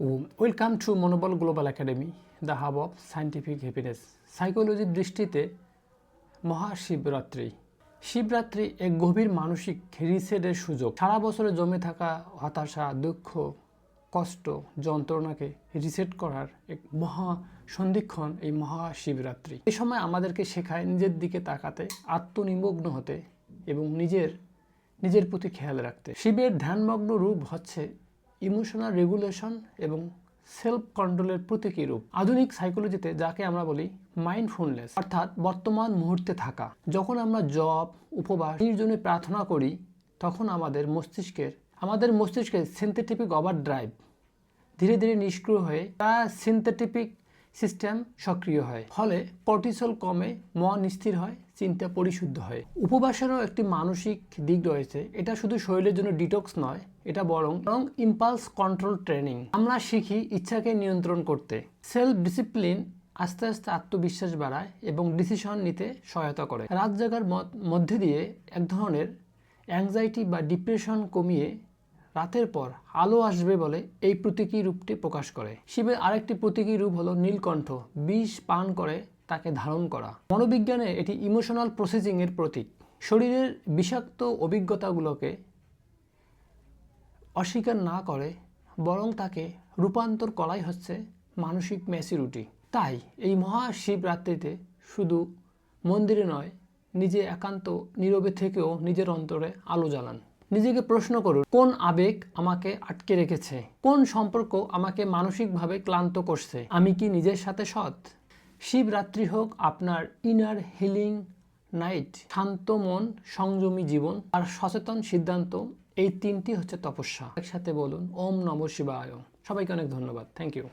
Welcome to Monobal global academy, the hub of scientific happiness. সাইকোলজির দৃষ্টিতে মহাশিবরাত্রি। শিবরাত্রি এক গভীর মানসিক রিসেটের সুযোগ। সারা বছরে জমে থাকা হতাশা, দুঃখ, কষ্ট, যন্ত্রণাকে রিসেট করার এক মহা সন্ধিক্ষণ এই মহাশিবরাত্রি। এই সময় আমাদেরকে শেখায় নিজের দিকে তাকাতে, আত্মনিমগ্ন হতে এবং নিজের প্রতি খেয়াল রাখতে। শিবের ধ্যানমগ্ন রূপ হচ্ছে ইমোশনাল রেগুলেশন এবং সেলফ কন্ট্রোলের প্রতীকী রূপ। আধুনিক সাইকোলজিতে যাকে আমরা বলি মাইন্ডফুলনেস, অর্থাৎ বর্তমান মুহূর্তে থাকা। যখন আমরা জপ, উপবাস, নির্জনে প্রার্থনা করি, তখন আমাদের মস্তিষ্কের সিনথেটিক ওভারড্রাইভ ধীরে ধীরে নিষ্ক্রিয় হয়ে সিনথেটিক সিস্টেম সক্রিয় হয়। ফলে কর্টিসল কমে, মন স্থির হয়, চিন্তা পরিশুদ্ধ হয়। উপবাসেরও একটি মানসিক দিক রয়েছে। এটা শুধু শরীরের জন্য ডিটক্স নয়, এটা বরং ইম্পালস কন্ট্রোল ট্রেনিং। আমরা শিখি ইচ্ছাকে নিয়ন্ত্রণ করতে। সেলফ ডিসিপ্লিন আস্তে আস্তে আত্মবিশ্বাস বাড়ায় এবং ডিসিশন নিতে সহায়তা করে। রাত জাগার মধ্যে দিয়ে এক ধরনের অ্যাংজাইটি বা ডিপ্রেশন কমিয়ে রাতের পর আলো আসবে বলে এই প্রতীকী রূপটি প্রকাশ করে। শিবের আরেকটি প্রতীকী রূপ হলো নীলকণ্ঠ, বিষ পান করে তাকে ধারণ করা। মনোবিজ্ঞানে এটি ইমোশনাল প্রসেসিংয়ের প্রতীক। শরীরের বিষাক্ত অভিজ্ঞতাগুলোকে অস্বীকার না করে বরং তাকে রূপান্তর করাই হচ্ছে মানসিক ম্যাচুরিটি। তাই এই মহাশিবরাত্রিতে শুধু মন্দিরে নয়, নিজে একান্ত নীরবে থেকেও নিজের অন্তরে আলো জ্বালান। নিজেকে প্রশ্ন করুন, কোন আবেগ আমাকে আটকে রেখেছে? কোন সম্পর্ক আমাকে মানসিকভাবে ক্লান্ত করছে? আমি কি নিজের সাথে সৎ? শিবরাত্রি হোক আপনার ইনার হিলিং নাইট। শান্ত মন, সংযমী জীবন আর সচেতন সিদ্ধান্ত, এই তিনটি হচ্ছে তপস্যা। একসাথে বলুন ওম নমঃ শিবায়। সবাইকে অনেক ধন্যবাদ। Thank you.